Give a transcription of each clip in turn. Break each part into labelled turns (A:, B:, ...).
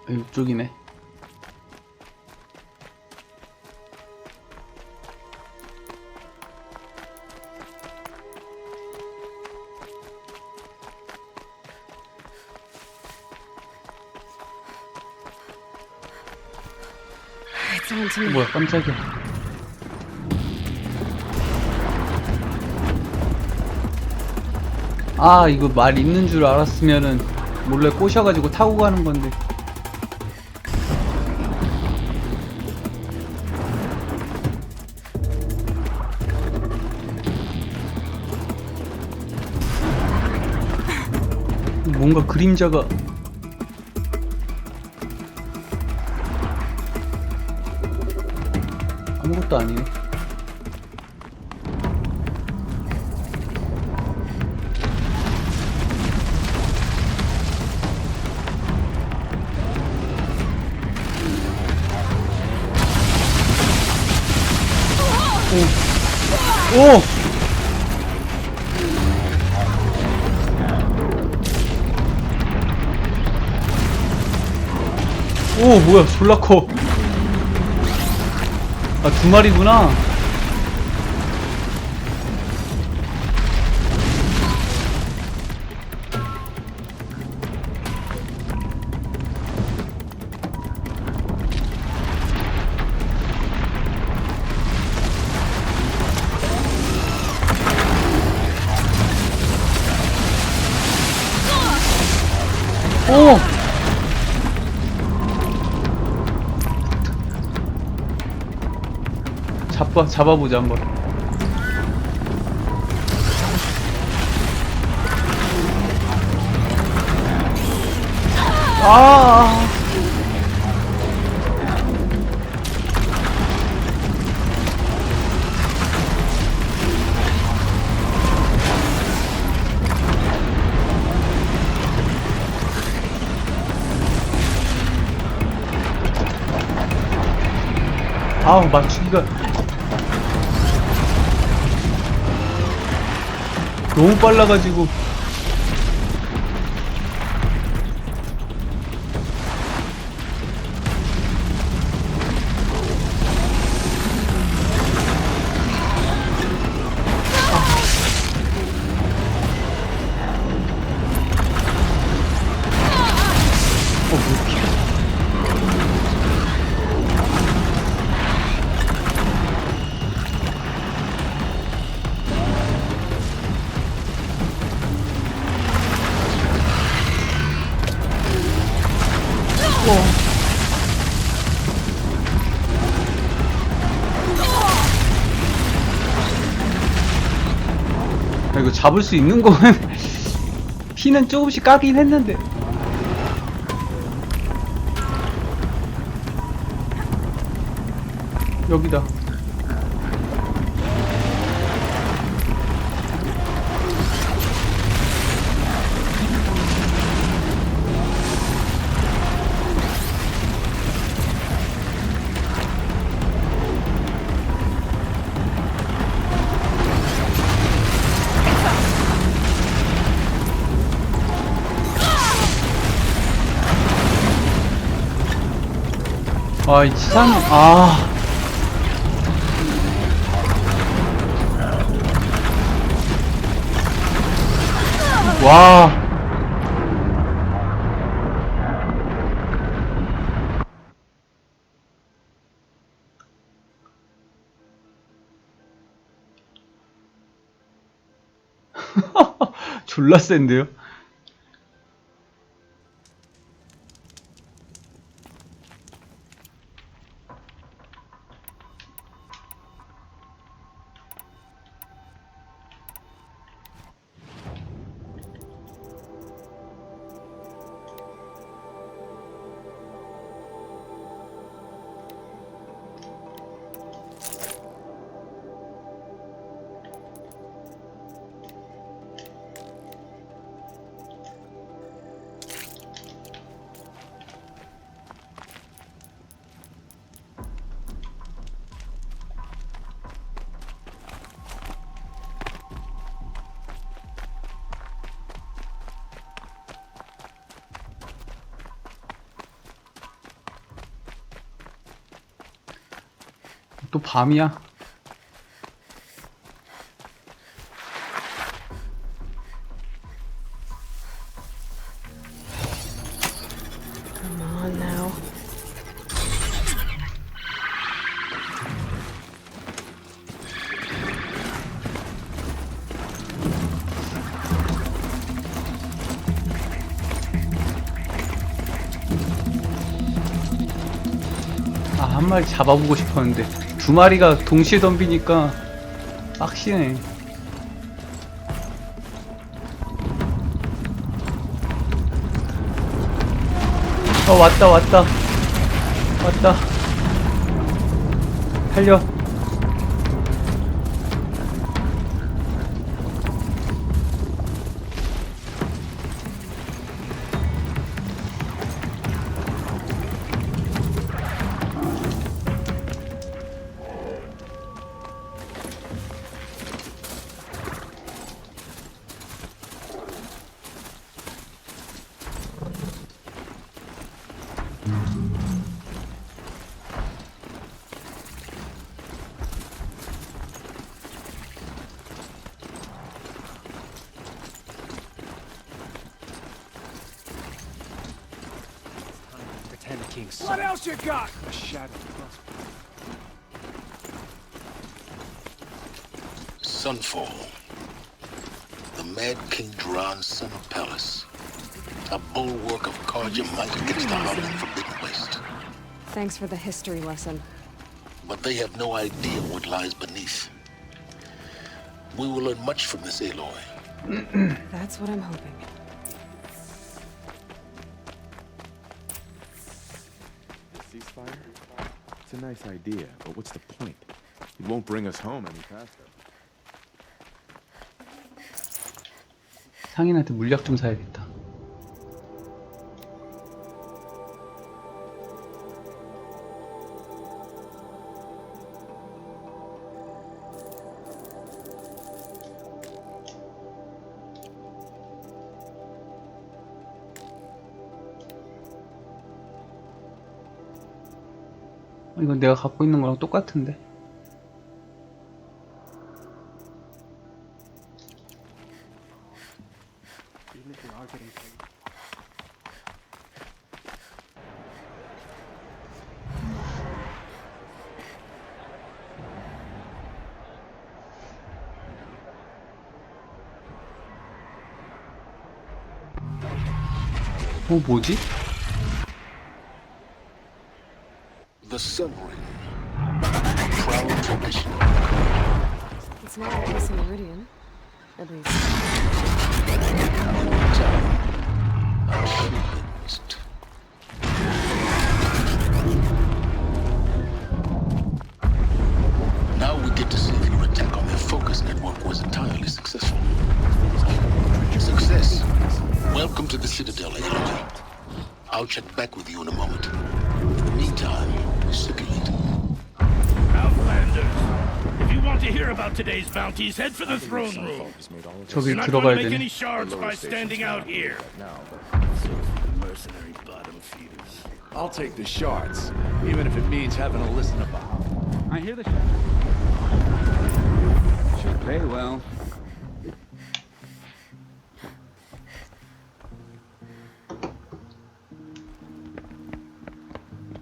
A: 이쪽이네. 뭐야, 깜짝이야. 아, 이거 말 있는 줄 알았으면은 몰래 꼬셔가지고 타고 가는 건데. 뭔가 그림자가 아무것도 아니네. 오! 오! 오, 뭐야, 졸라 커. 아, 두 마리구나. 오! 잡아보자, 한번. 아! 아우, 맞추기가 너무 빨라가지고. 뭐 피가. 아, 이거 잡을 수 있는 거면 피는 조금씩 까긴 했는데. 여기다. 아, 이 치사한, 아. 와. 졸라 센데요? 또 밤이야.
B: Come on now.
A: 아, 한 마리 잡아보고 싶었는데 두 마리가 동시에 덤비니까 빡시네. 왔다 왔다 왔다. 달려.
C: What else you got? A shadow.
D: Sunfall. The Mad King Duran's son of Pallas. A bulwark of Carja might against the howling forbidden waste.
B: Thanks for the history lesson.
D: But they have no idea what lies beneath. We will learn much from this Aloy.
B: That's what I'm hoping.
C: Ceasefire? It's a nice idea, but what's the point? It won't bring us home any faster.
A: 상인한테 물약 좀 사야겠다. 이건 내가 갖고 있는 거랑 똑같은데. 뭐지?
D: The Sun Ring. Proud tradition.
B: It's not a piece of meridian. At least.
D: Now we get to see if your attack on their focus network was entirely successful. Success. Welcome to the Citadel, Aloy. I'll check back with you in a moment. In the meantime, circulate.
E: Outlanders, if you want to hear about today's bounties, head for the throne room.
A: 저기
E: You're not
A: 들어가야
E: going to make
A: 되네.
E: any shards by standing out here. Mercenary bottom feeders.
F: I'll take the shards, even if it means having to listen about.
G: I hear the should pay well.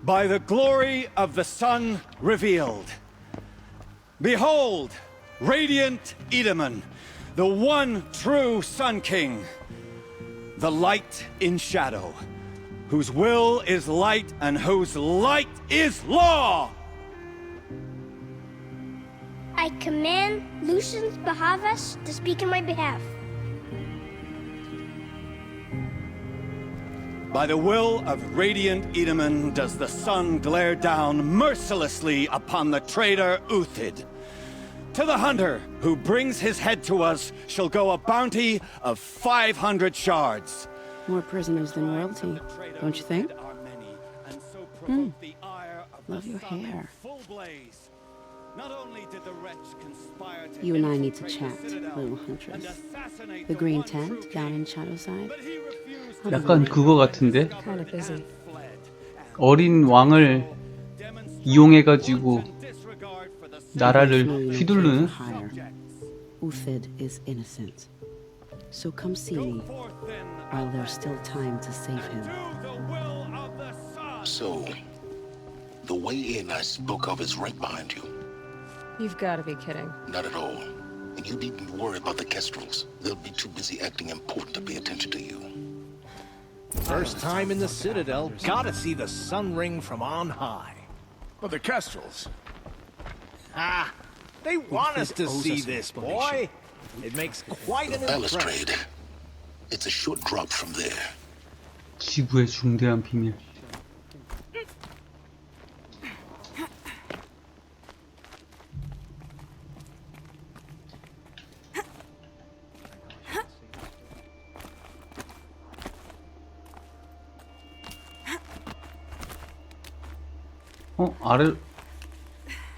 F: By the glory of the sun revealed. Behold, radiant Edaman, the one true Sun King, the light in shadow, whose will is light and whose light is law.
H: I command Lucius Bahavas to speak in my behalf.
F: By the will of radiant Edaman does the sun glare down mercilessly upon the traitor Uthid. To the hunter who brings his head to us shall go a bounty of 500 shards.
I: More prisoners than royalty, don't you think? Love your hair. You and I need to chat, little huntress. The green tent down in Shadowside?
A: 약간 그거 같은데?
B: Kind of busy.
A: 어린 왕을 이용해가지고 나라를 휘두르는.
I: higher. Uthid is innocent. So come see me while there's still time to save him.
D: So, the way in I spoke of is right behind you.
B: You've got to be kidding.
D: Not at all. And you needn't worry about the Kestrels. They'll be too busy acting important to pay attention to you.
J: First time in the Citadel, gotta see the sun ring from on high.
C: But the Kestrels.
J: Ah, they want us to see this, boy. It makes quite an impression.
D: Balustrade. It's a short drop from there.
A: 지구의 중대한 비밀.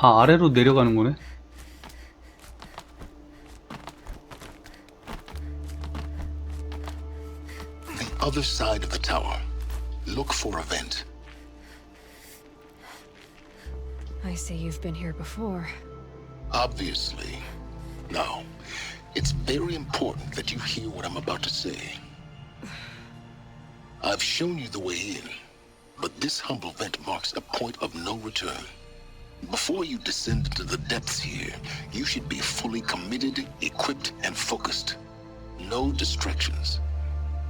A: 아래로 내려가는 거네.
D: The other side of the tower. Look for a vent.
B: I see you've been here before.
D: Obviously. Now, it's very important that you hear what I'm about to say. I've shown you the way in, but this humble vent marks a point of no return. Before you descend into the depths here, you should be fully committed, equipped, and focused. No distractions.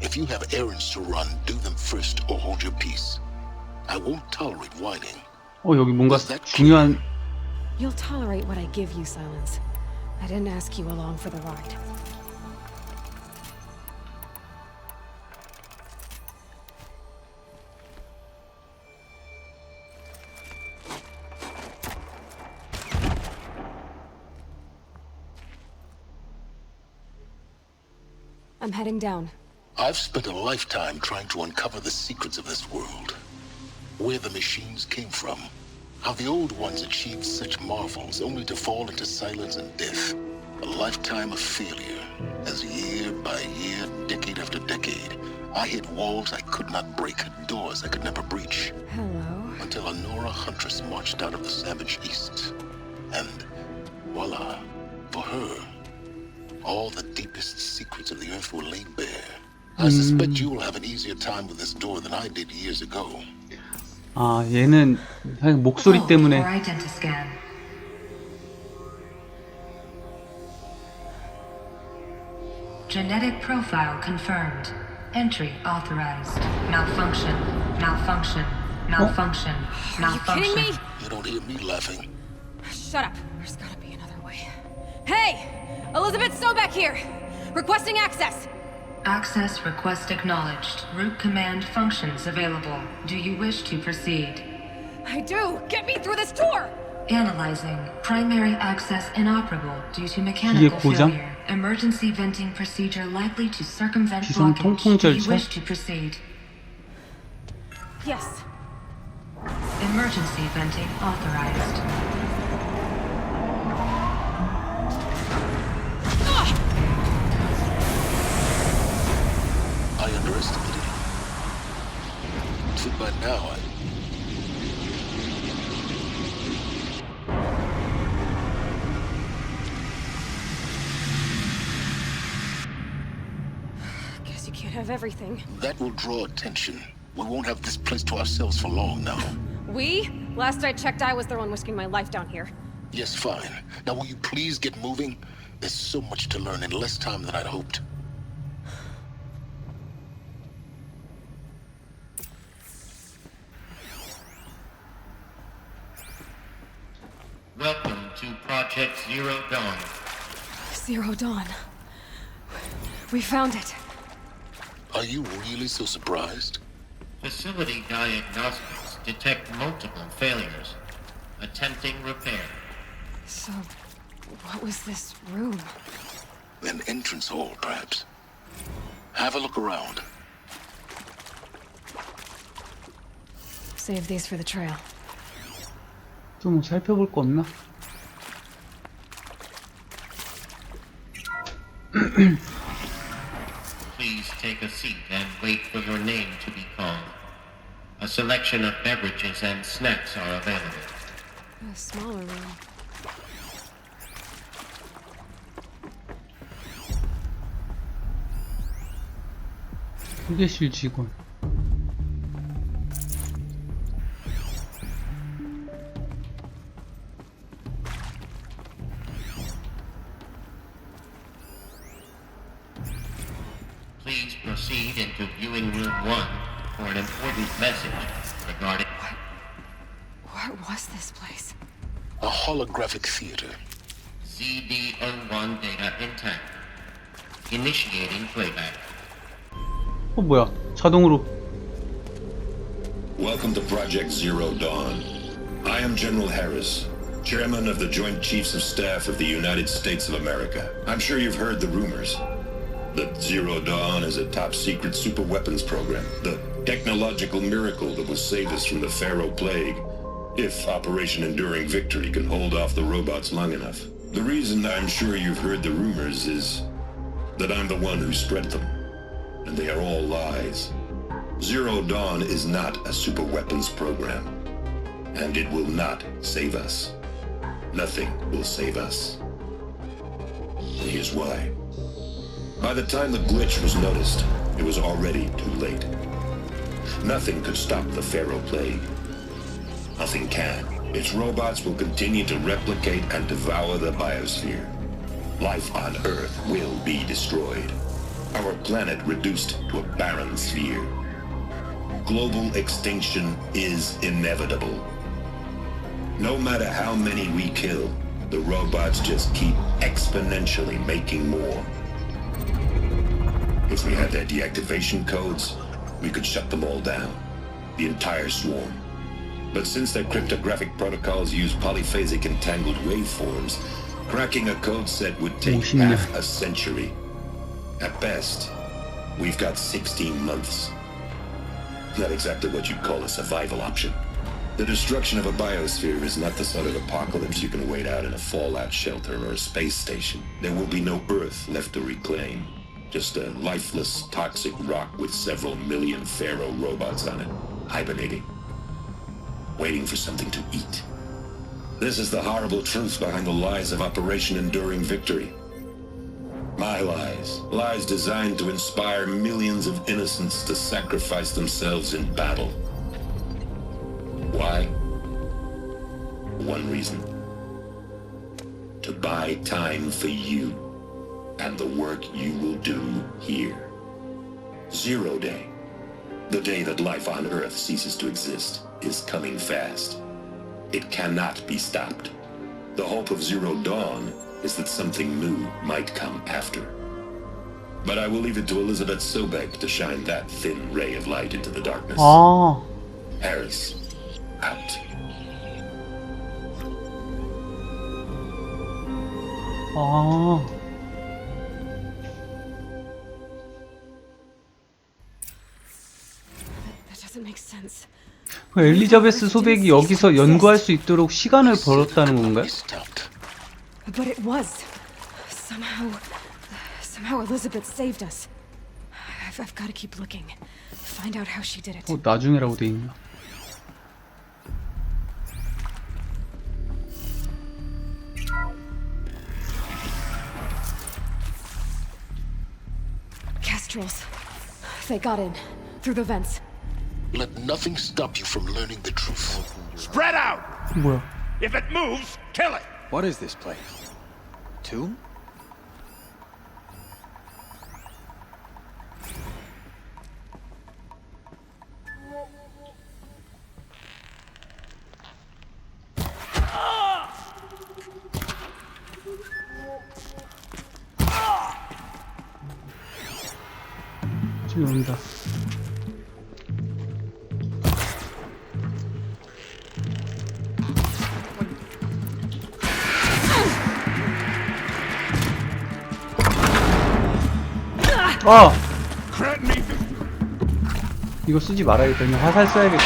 D: If you have errands to run, do them first or hold your peace. I won't tolerate whining.
A: 여기 뭔가 중요한.
B: You'll tolerate what I give you, Silence. I didn't ask you along for the ride. I'm heading down.
D: I've spent a lifetime trying to uncover the secrets of this world. Where the machines came from. How the old ones achieved such marvels only to fall into silence and death. A lifetime of failure. As year by year, decade after decade, I hit walls I could not break, doors I could never breach.
B: Hello.
D: Until a Nora huntress marched out of the savage east. And voila, for her, all the deepest secrets of the earth were laid bare. I suspect you will have an easier time with this door than I did years ago.
A: 얘는 목소리 때문에.
K: Genetic profile confirmed. Entry authorized. Malfunction. Malfunction. Malfunction. Malfunction.
B: Are you kidding me?
D: You don't hear me laughing.
B: Shut up. There's gotta be another way. Hey! Elizabeth Sobeck here! Requesting access!
K: Access request acknowledged. Root command functions available. Do you wish to proceed?
B: I do! Get me through this tour!
K: Analyzing. Primary access inoperable due to mechanical failure. Emergency venting procedure likely to circumvent blockage. Do you wish to proceed?
B: Yes.
K: Emergency venting authorized.
D: I underestimated you. So by now,
B: Guess you can't have everything.
D: That will draw attention. We won't have this place to ourselves for long now.
B: We? Last I checked, I was the one risking my life down here.
D: Yes, fine. Now will you please get moving? There's so much to learn in less time than I'd hoped.
L: Welcome to Project Zero Dawn.
B: Zero Dawn. We found it.
D: Are you really so surprised?
L: Facility diagnostics detect multiple failures. Attempting repair.
B: So, what was this room?
D: An entrance hall, perhaps. Have a look around.
B: Save these for the trail.
A: 좀 살펴볼 거 없나?
L: Please take a seat and wait for your name to be called. A selection of beverages and snacks are available.
B: A smaller room.
A: 휴게실 직원.
L: Please proceed into viewing room 1 for an important message regarding...
B: What was this place?
D: A holographic theater.
L: CD01 data intact. Initiating playback.
A: 뭐야? 자동으로.
M: Welcome to Project Zero Dawn. I am General Harris, Chairman of the Joint Chiefs of Staff of the United States of America. I'm sure you've heard the rumors that Zero Dawn is a top-secret super-weapons program, the technological miracle that will save us from the Pharaoh Plague, if Operation Enduring Victory can hold off the robots long enough. The reason I'm sure you've heard the rumors is that I'm the one who spread them, and they are all lies. Zero Dawn is not a super-weapons program, and it will not save us. Nothing will save us. And here's why. By the time the glitch was noticed, it was already too late. Nothing could stop the Pharaoh Plague. Nothing can. Its robots will continue to replicate and devour the biosphere. Life on Earth will be destroyed. Our planet reduced to a barren sphere. Global extinction is inevitable. No matter how many we kill, the robots just keep exponentially making more. If we had their deactivation codes, we could shut them all down, the entire swarm. But since their cryptographic protocols use polyphasic entangled waveforms, cracking a code set would take half a century. At best, we've got 16 months. Not exactly what you'd call a survival option. The destruction of a biosphere is not the sort of apocalypse you can wait out in a fallout shelter or a space station. There will be no Earth left to reclaim. Just a lifeless, toxic rock with several million Pharaoh robots on it, hibernating, waiting for something to eat. This is the horrible truth behind the lies of Operation Enduring Victory. My lies. Lies designed to inspire millions of innocents to sacrifice themselves in battle. Why? One reason. To buy time for you and the work you will do here. Zero Day, the day that life on Earth ceases to exist, is coming fast. It cannot be stopped. The hope of Zero Dawn is that something new might come after. But I will leave it to Elizabeth Sobek to shine that thin ray of light into the darkness. Harris, out.
B: That doesn't make sense.
A: 엘리자베스 소백이 여기서 연구할 수 있도록 시간을 벌었다는 건가요?
B: But it was. Somehow Elizabeth saved us. I've got to keep looking. Find out how she did it.
A: 나중에라고 돼 있나?
B: Kestrels. They got in through the vents.
D: Let nothing stop you from learning the truth.
E: Spread out!
A: 뭐야?
E: If it moves, kill it!
J: What is this place? Tomb?
A: 지금 옵니다. 이거 쓰지 말아야겠다. 그냥 화살 써야겠다.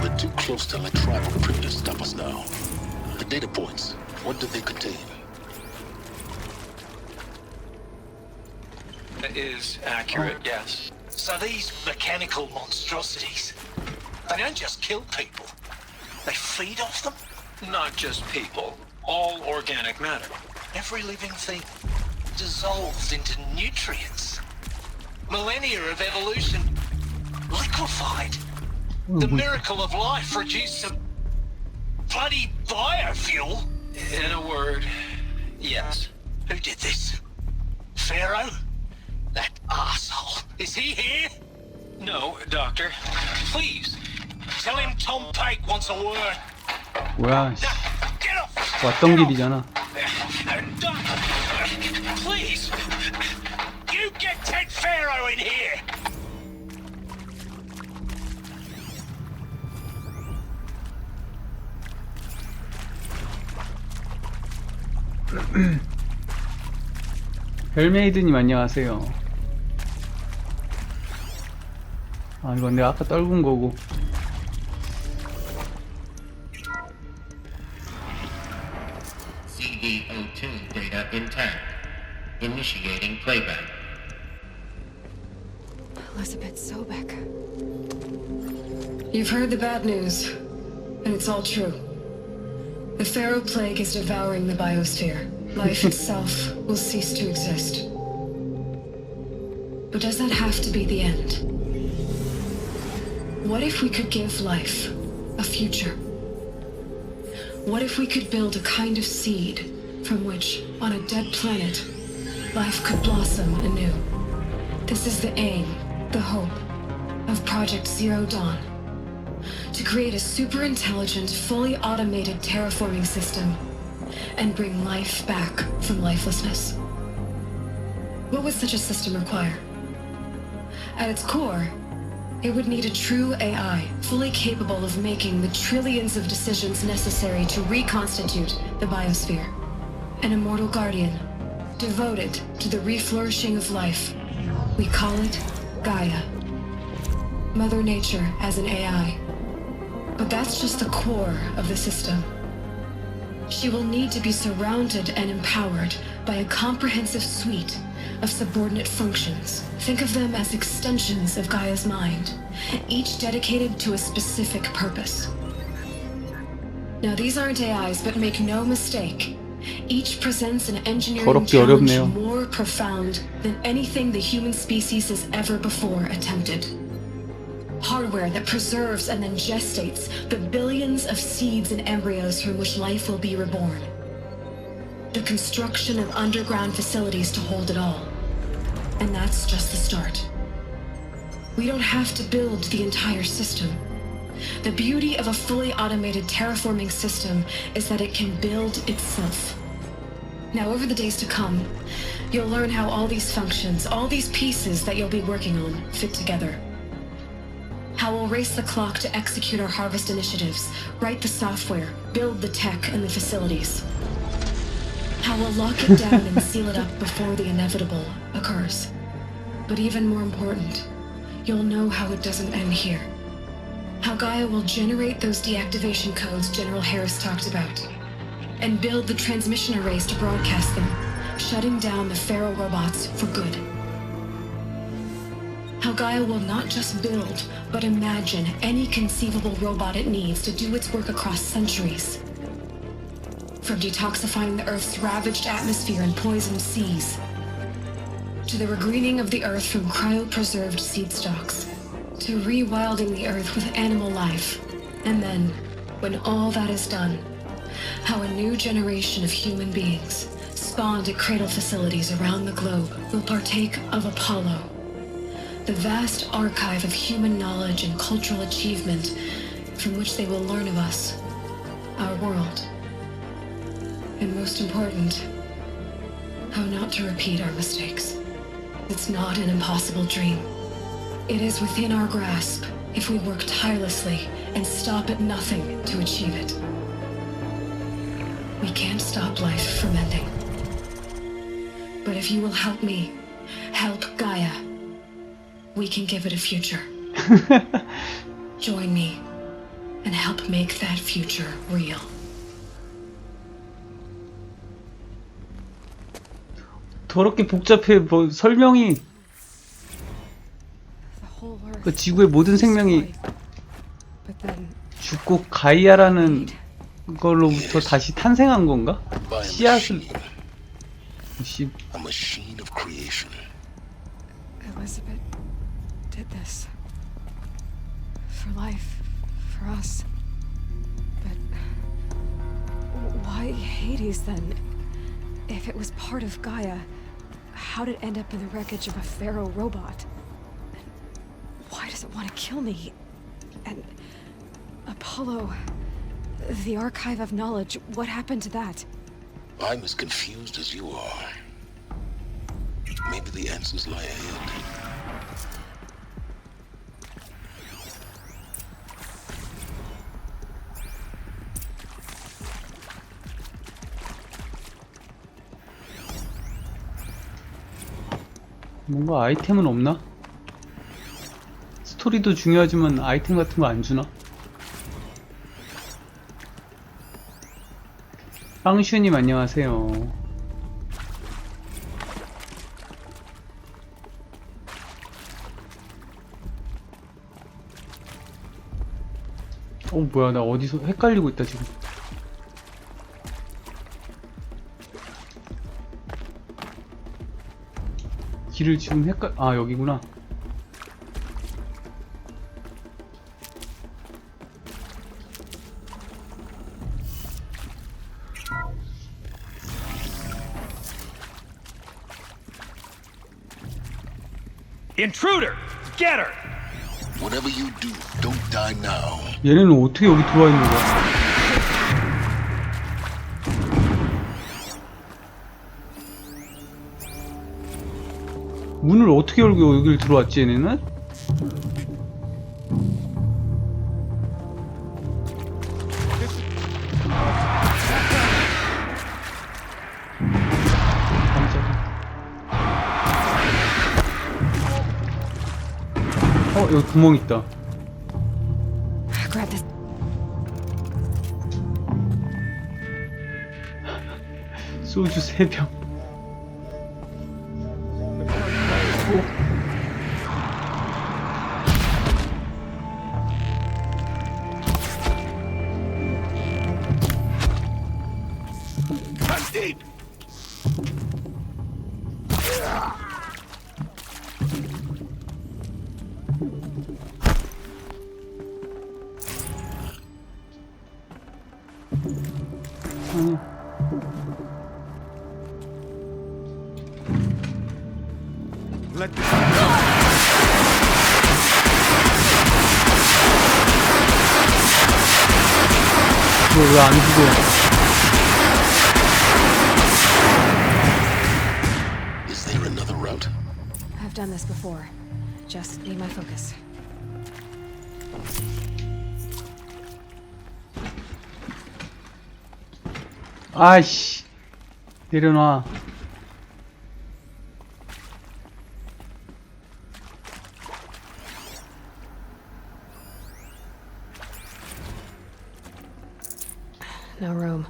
D: We're too close to electronic print to stop us now. The The data points, what did they contain?
N: That is accurate, yes.
J: So these mechanical monstrosities, they don't just kill people. They feed off them?
N: Not just people. All organic matter.
J: Every living thing dissolves into nutrients. Millennia of evolution liquefied. The miracle of life reduced to bloody biofuel.
N: In a word, yes.
J: Who did this? Pharaoh? That asshole. Is he here?
N: No, Doctor.
J: Please, tell him Tom Pate wants a word.
A: 뭐야?
J: Get off!
A: 왔던 길이잖아.
J: Doctor, please, you get Ted Pharaoh in here.
A: 벨메이드님 안녕하세요. 아 이건 내가 아까 떨군 거고.
L: CD02 data intact. Initiating playback.
B: Elizabeth Sobek.
K: You've heard the bad news, and it's all true. The Pharaoh Plague is devouring the biosphere. Life itself will cease to exist. But does that have to be the end? What if we could give life a future? What if we could build a kind of seed from which, on a dead planet, life could blossom anew? This is the aim, the hope, of Project Zero Dawn. To create a super-intelligent, fully automated terraforming system and bring life back from lifelessness. What would such a system require? At its core, it would need a true AI, fully capable of making the trillions of decisions necessary to reconstitute the biosphere. An immortal guardian, devoted to the reflourishing of life. We call it Gaia. Mother Nature as an AI. But that's just the core of the system. She will need to be surrounded and empowered by a comprehensive suite of subordinate functions. Think of them as extensions of Gaia's mind, each dedicated to a specific purpose. Now these aren't AIs, but make no mistake, each presents an engineering challenge more profound than anything the human species has ever before attempted. Hardware that preserves and then gestates the billions of seeds and embryos from which life will be reborn. The construction of underground facilities to hold it all. And that's just the start. We don't have to build the entire system. The beauty of a fully automated terraforming system is that it can build itself. Now, over the days to come, you'll learn how all these functions, all these pieces that you'll be working on, fit together. How we'll race the clock to execute our harvest initiatives, write the software, build the tech and the facilities. How we'll lock it down and seal it up before the inevitable occurs. But even more important, you'll know how it doesn't end here. How Gaia will generate those deactivation codes General Harris talked about, and build the transmission arrays to broadcast them, shutting down the Pharaoh robots for good. How Gaia will not just build, but imagine any conceivable robot it needs to do its work across centuries. From detoxifying the Earth's ravaged atmosphere and poisoned seas, to the regreening of the Earth from cryopreserved seed stocks, to rewilding the Earth with animal life. And then, when all that is done, how a new generation of human beings, spawned at cradle facilities around the globe, will partake of Apollo, the vast archive of human knowledge and cultural achievement from which they will learn of us, our world. And most important, how not to repeat our mistakes. It's not an impossible dream. It is within our grasp if we work tirelessly and stop at nothing to achieve it. We can't stop life from ending. But if you will help me, help Gaia, we can give it a future. Join me and help make that future real.
A: 더럽게 복잡해. 뭐 설명이 그 지구의 모든 생명이 죽고 가이아라는 걸로부터 다시 탄생한 건가? 씨앗을
D: A machine of creation.
B: Elizabeth did this. For life. For us. But why Hades then? If it was part of Gaia, how did it end up in the wreckage of a pharaoh robot? And why does it want to kill me? And Apollo, the archive of knowledge, what happened to that?
D: I'm as confused as you are. Maybe the answers lie ahead.
A: 뭔가 아이템은 없나? 스토리도 중요하지만 아이템 같은 거 안 주나? 빵슈님 안녕하세요. 뭐야, 나 어디서 헷갈리고 있다 지금. 길을 지금 여기구나.
E: Intruder! Get her!
D: Whatever you do, don't die now.
A: 얘네는 어떻게 여기 들어와 있는 거야? 문을 어떻게 열고 여기를 들어왔지 얘네는? 여기 구멍 있다.
B: Grab this.
A: 소주 3병. 왜 안 죽어?
D: Is there another route?
B: I've done this before. Just need my focus.
A: 아이씨, 내려놔.
B: No room.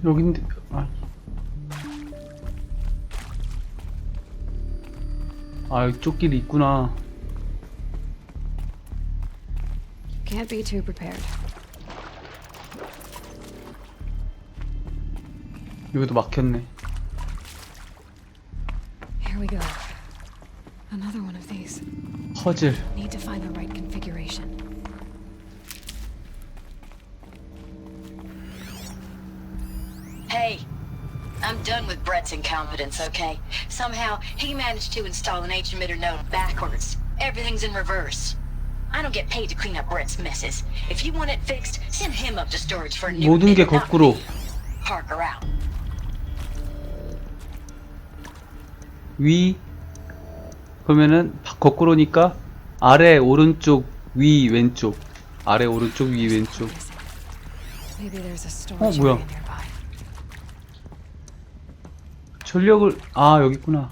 A: 여긴데. 이쪽 길이 있구나.
B: Can't be too prepared.
A: 여기도 막혔네.
B: Here we go. Another one of these.
A: 퍼즐.
B: Need to find the right configuration.
O: Hey, I'm done with Brett's incompetence, okay? Somehow, he managed to install an H-emitter node backwards. Everything's in reverse. I don't get paid to clean up Brett's messes. If you want it fixed, send him up to storage for a new
A: 모든 게
O: emitter, not
A: 거꾸로.
O: me. Parker out.
A: 위. 그러면은 거꾸로니까 아래 오른쪽 위 왼쪽. 아래 오른쪽 위 왼쪽.
B: Maybe there's a storage
A: 뭐야?
B: area nearby.
A: 전력을 아 여기 있구나.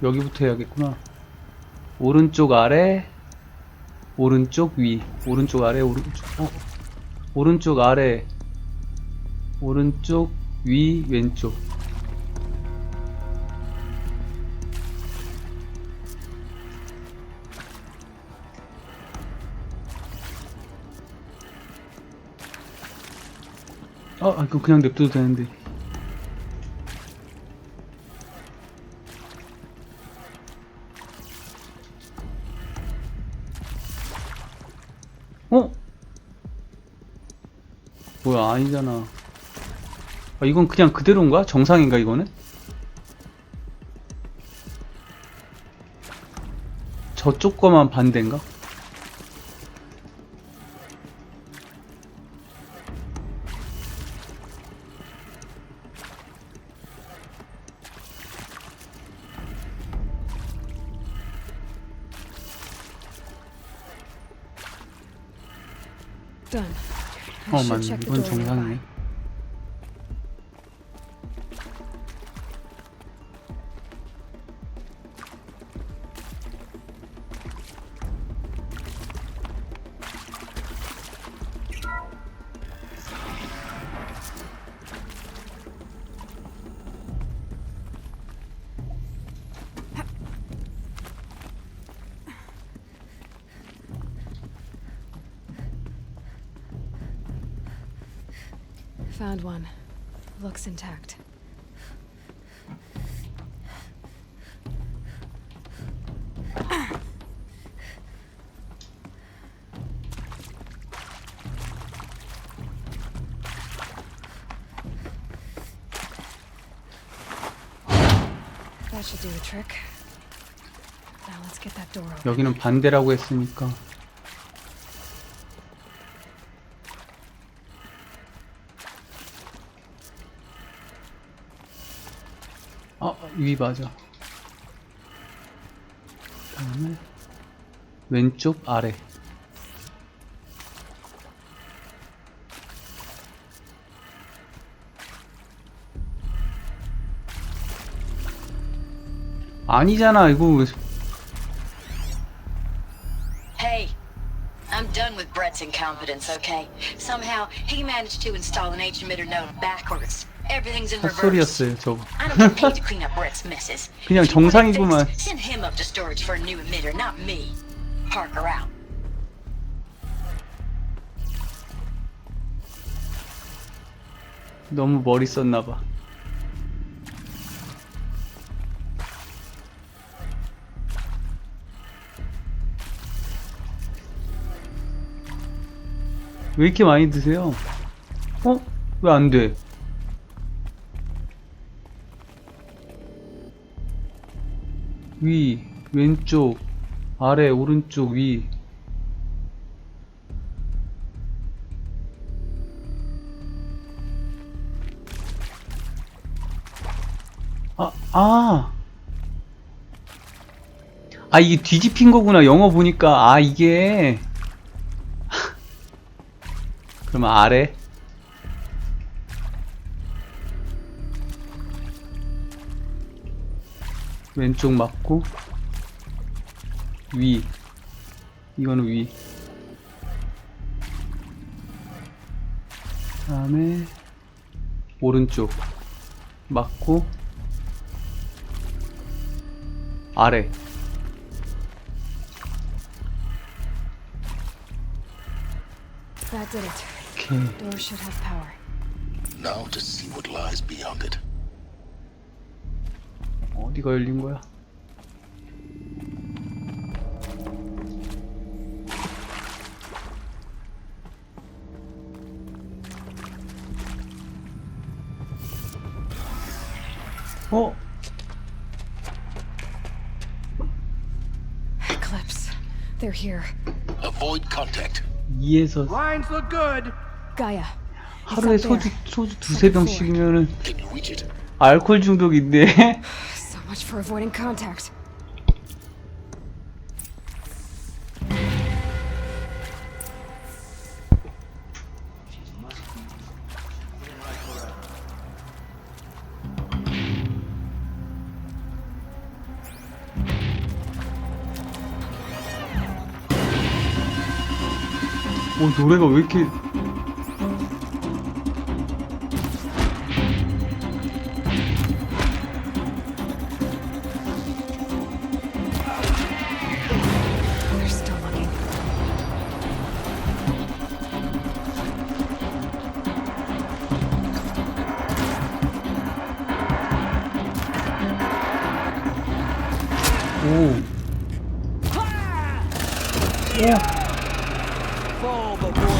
A: 여기부터 해야겠구나. 오른쪽 아래, 오른쪽 위, 오른쪽 아래, 오른쪽 오른쪽 아래, 오른쪽 위, 왼쪽. 이거 그냥 냅둬도 되는데. 뭐야, 아니잖아. 이건 그냥 그대로인가? 정상인가, 이거는? 저쪽 거만 반대인가?
B: Done. I should
A: 맞네.
B: check the
A: 이건
B: door nearby.
A: 정상이네.
B: Found one. Looks intact. That should do the trick. Now let's get that door open.
A: 여기는 반대라고 했으니까. 위 맞아. 그다음에 왼쪽 아래. 아니잖아, 이거 왜.
O: Hey, I'm done with Brett's incompetence, okay? Somehow, he managed to install an H-emitter node backwards. Everything's in reverse.
A: 헛소리였어요, 저거.
O: I don't get paid to clean up Brett's messes.
A: 그냥
O: If you want it
A: 정상이구만.
O: fixed, send him up to storage for a new emitter, not me. Parker out.
A: 너무 머리 썼나봐. 왜 이렇게 많이 드세요? 왜 안 돼? 위, 왼쪽, 아래, 오른쪽, 위. 이게 뒤집힌 거구나. 영어 보니까. 이게. 그러면 아래. 왼쪽 맞고. 위. 이거는 위. 그 다음에 오른쪽 맞고 아래.
B: That did it.
A: Okay.
B: Door should have power.
D: Now to see what lies beyond it.
A: 어디가 열린 거야?
B: Eclipse. They're here.
D: Avoid contact.
A: 2에서
J: Lines look good.
B: Gaia.
A: 하루에 소주 두세 병씩이면은
D: Can you reach it?
A: 알코올 중독인데.
B: So much for avoiding contact.
A: 노래가 왜 이렇게
B: They're still looking.
A: 오.
J: Fall before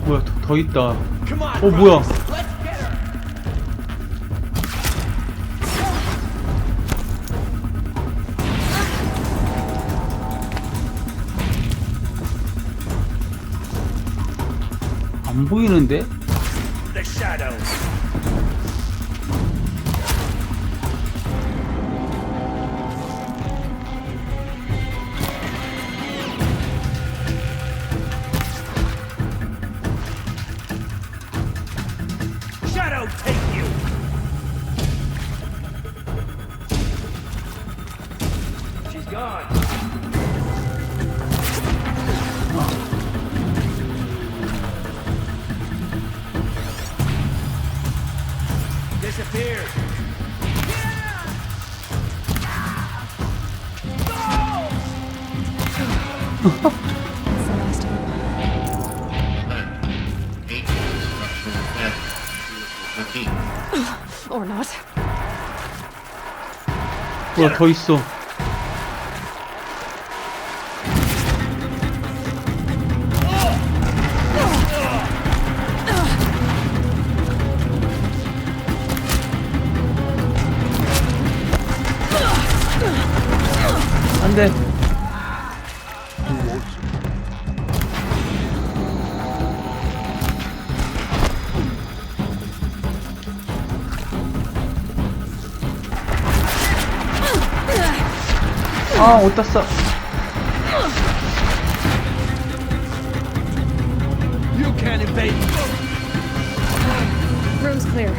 A: 뭐야, 더 있다. 뭐야. 안 보이는데?
E: The shadows. Shadow take you. She's gone. Disappeared.
B: Or not.
A: 뭐야, 더 있어. 안 돼. 아, 어디다 써.
J: You can't evade.
B: Room's clear.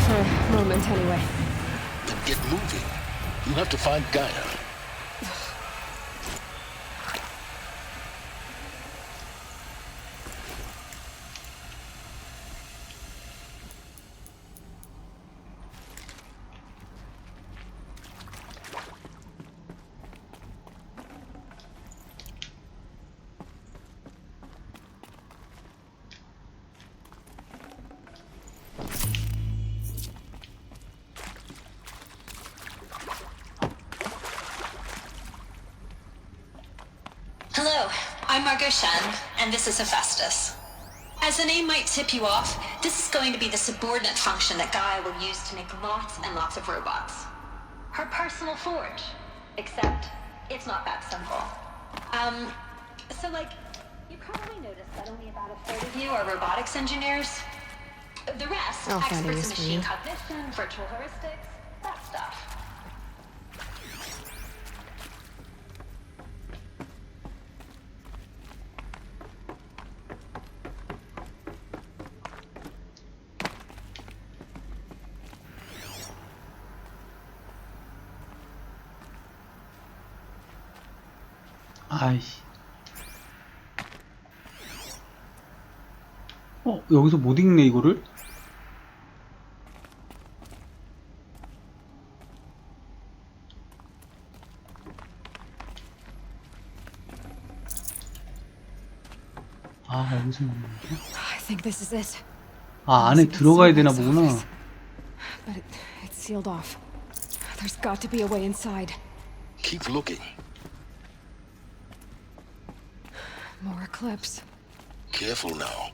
B: For a moment, anyway.
D: Then get moving. You have to find Gaia.
O: Hello, I'm Margot Shen, and this is Hephaestus. As the name might tip you off, this is going to be the subordinate function that Gaia will use to make lots and lots of robots. Her personal forge. Except, it's not that simple. So you probably noticed that only about a third of you are robotics engineers. The rest,
B: I'll find a
O: experts in
B: use for
O: machine
B: you.
O: cognition, virtual heuristics, that stuff.
A: 아이씨. 여기서 못 읽네, 이거를? 아, 여기서 못 읽네.
B: I think this is it.
A: 아, 안에 들어가야 되나 보구나.
B: But it's sealed off. There's got to be a way inside.
D: Keep looking.
B: More eclipse.
D: Careful now.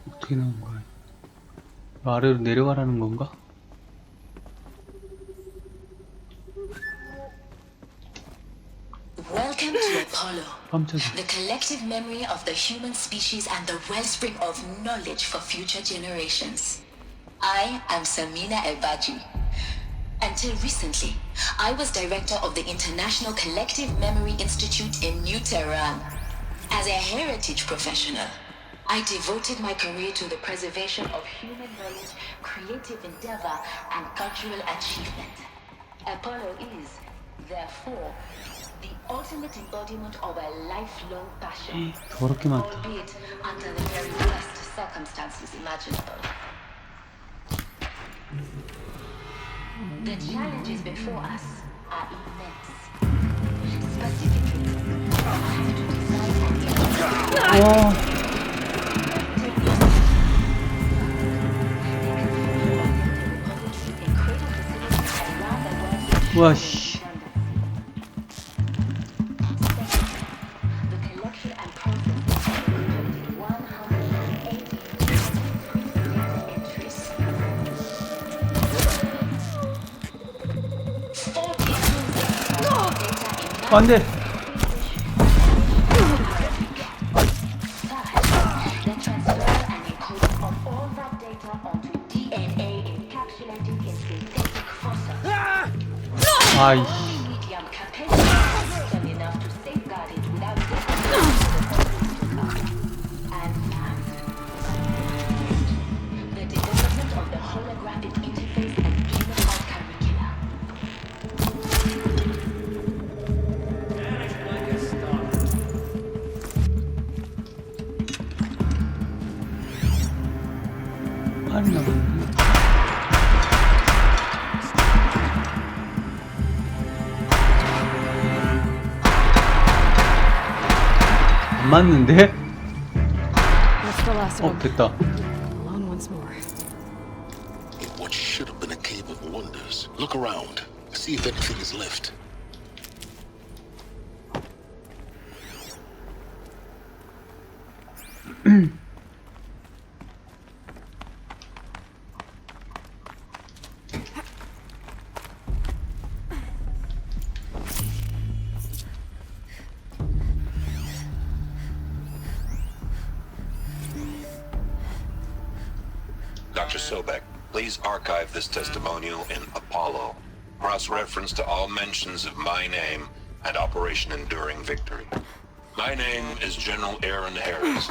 A: 어떻게 나온 거야? 아래로 내려가라는 건가? 깜짝이야.
O: The collective memory of the human species and the wellspring of knowledge for future generations. I am Samina Ebaji. Until recently, I was director of the International Collective Memory Institute in New Tehran. As a heritage professional, I devoted my career to the preservation of human knowledge, creative endeavor, and cultural achievement. Apollo is, therefore, the ultimate embodiment of a lifelong passion,
A: 더럽게 많다.
O: albeit under the very worst circumstances imaginable. The challenges before us are immense. Specifically, I have to decide
A: 와, 씨. 안 돼. 아이씨. 안 맞는데? 됐다.
B: Alone once more.
D: In what should have been a cave of wonders. Look around. See if anything is left.
N: Dr. Sobek, please archive this testimonial in Apollo. Cross-reference to all mentions of my name and Operation Enduring Victory. My name is General Aaron Harris.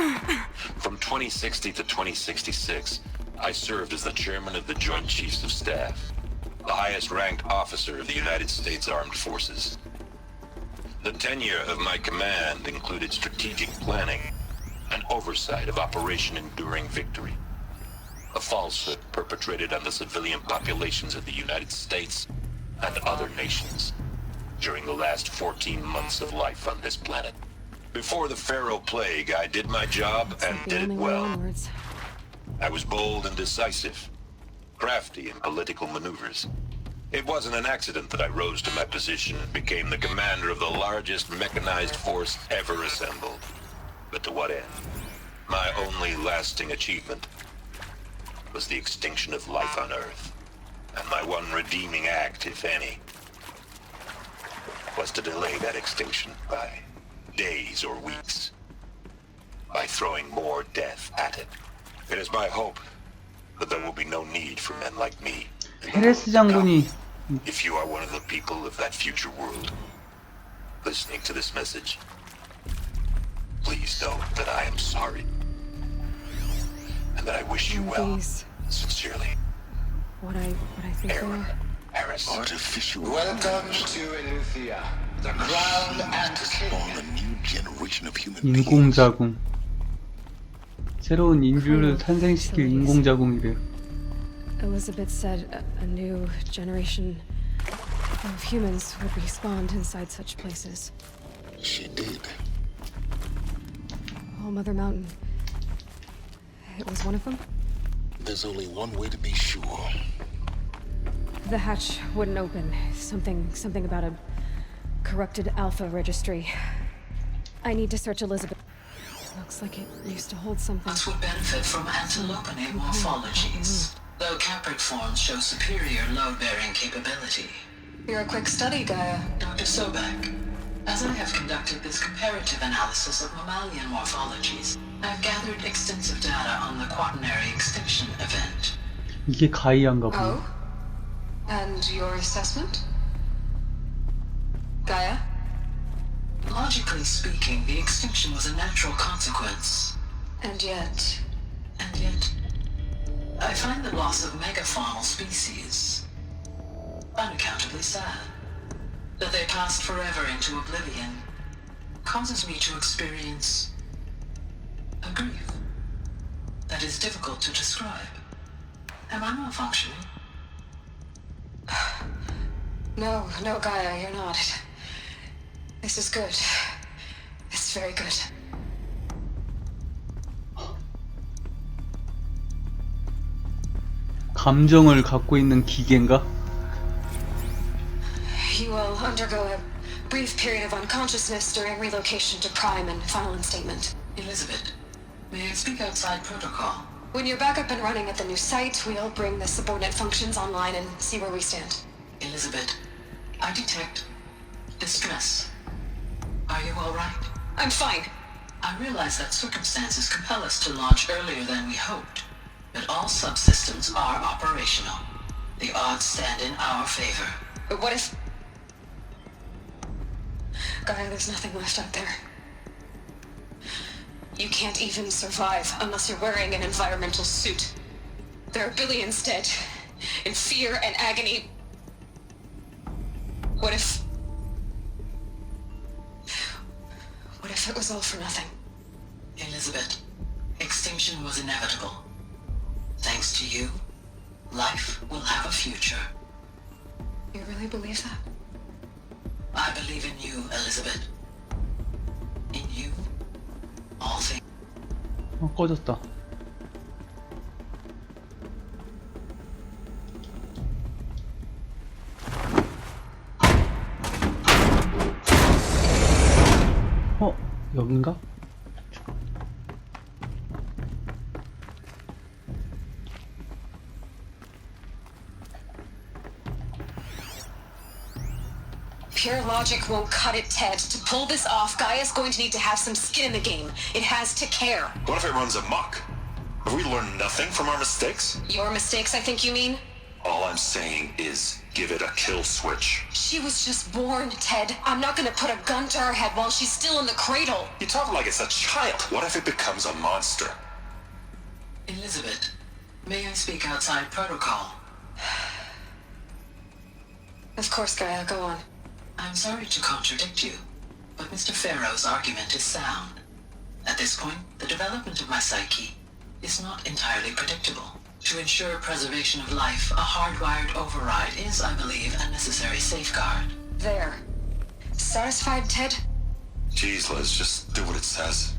N: From 2060 to 2066, I served as the chairman of the Joint Chiefs of Staff, the highest-ranked officer of the United States Armed Forces. The tenure of my command included strategic planning and oversight of Operation Enduring Victory, a falsehood perpetrated on the civilian populations of the United States and other nations during the last 14 months of life on this planet. Before the Pharaoh Plague, I did my job and did it well. I was bold and decisive, crafty in political maneuvers. It wasn't an accident that I rose to my position and became the commander of the largest mechanized force ever assembled. But to what end? My only lasting achievement was the extinction of life on Earth. And my one redeeming act, if any, was to delay that extinction by days or weeks, by throwing more death at it. It is my hope that there will be no need for men like me.
A: 페레스 장군이
N: If you are one of the people of that future world listening to this message, please know that I am sorry and that I wish you well. Sincerely,
B: What I think
N: Aaron Harris.
D: Artificial
J: Welcome to Eleuthia, the crown and
D: spawn a new generation of human
A: 인공자궁. 새로운 인류를 탄생시킬 인공자궁이래요.
B: Elizabeth said a new generation of humans would be spawned inside such places.
D: She did.
B: Oh, Mother Mountain. It was one of them?
D: There's only one way to be sure.
B: The hatch wouldn't open. Something about a corrupted alpha registry. I need to search Elizabeth. Looks like it used to hold something.
O: That would benefit from antilopenate morphologies, though Capric forms show superior load-bearing capability. You're a quick study, Gaia. Dr. Sobek,
P: As I have conducted this comparative analysis of mammalian morphologies, I have gathered extensive data on the quaternary extinction event.
A: 이게 가이아인가 보네.
K: Oh? And your assessment? Gaia?
P: Logically speaking, the extinction was a natural consequence.
K: And yet...
P: I find the loss of megafaunal species unaccountably sad. That they passed forever into oblivion causes me to experience a grief that is difficult to describe. Am I malfunctioning?
K: No, Gaia, you're not. This is good. It's very good.
A: 감정을 갖고 있는 기계인가?
K: You will undergo a brief period of unconsciousness during relocation to Prime and final instatement.
P: Elizabeth, may I speak outside protocol?
K: When you're back up and running at the new site, we'll bring the subordinate functions online and see where we stand.
P: Elizabeth, I detect distress. Are you all right?
K: I'm fine.
P: I realize that circumstances compel us to launch earlier than we hoped, but all subsystems are operational. The odds stand in our favor.
K: But what if... Gaia, there's nothing left out there. You can't even survive unless you're wearing an environmental suit. There are billions dead, in fear and agony. What if it was all for nothing?
P: Elizabeth, extinction was inevitable. Thanks to you, life will have a future.
K: You really believe that?
P: I believe in you, Elizabeth. In you, all things.
A: 꺼졌다. 여긴가?
K: Pure logic won't cut it, Ted. To pull this off, Gaia's going to need to have some skin in the game. It has to care.
N: What if it runs amok? Have we learned nothing from our mistakes?
K: Your mistakes, I think you mean?
N: All I'm saying is give it a kill switch.
K: She was just born, Ted. I'm not gonna put a gun to her head while she's still in the cradle.
N: You talk like it's a child. What if it becomes a monster?
P: Elizabeth, may I speak outside protocol?
K: Of course, Gaia, go on.
P: I'm sorry to contradict you, but Mr. Farrow's argument is sound. At this point, the development of my psyche is not entirely predictable. To ensure preservation of life, a hardwired override is, I believe, a necessary safeguard.
K: There. Satisfied, Ted?
N: Jeez, Liz, just do what it says.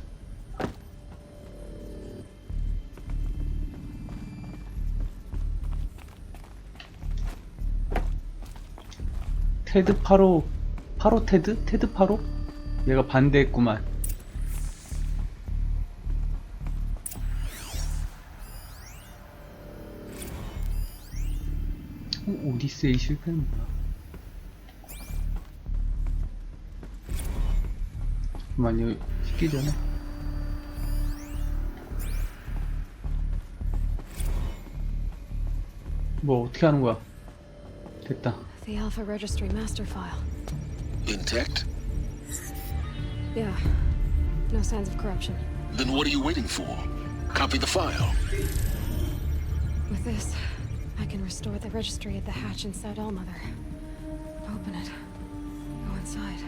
A: 테드 파로 테드? 테드 파로? 얘가 반대했구만. 오디세이 실패는 뭐야? 잠깐만요, 식기 전에. 뭐 어떻게 하는 거야? 됐다.
B: The Alpha Registry master file.
D: Intact?
B: Yeah. No signs of corruption.
D: Then what are you waiting for? Copy the file.
B: With this, I can restore the registry at the hatch inside Allmother. Open it. Go inside.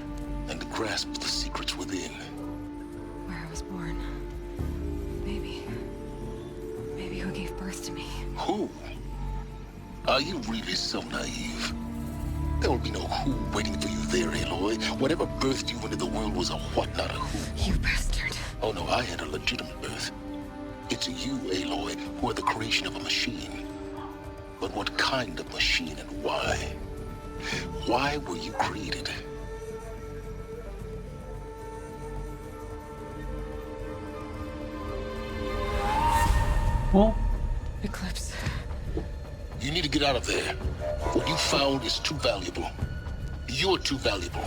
D: And grasp the secrets within.
B: Where I was born. Maybe who gave birth to me.
D: Who? Are you really so naive? There will be no who waiting for you there, Aloy. Whatever birthed you into the world was a what, not a who.
B: You bastard.
D: Oh no, I had a legitimate birth. It's you, Aloy, who are the creation of a machine. But what kind of machine and why? Why were you created?
A: Oh?
B: Eclipse.
D: You need to get out of there. What you found is too valuable. You're too valuable.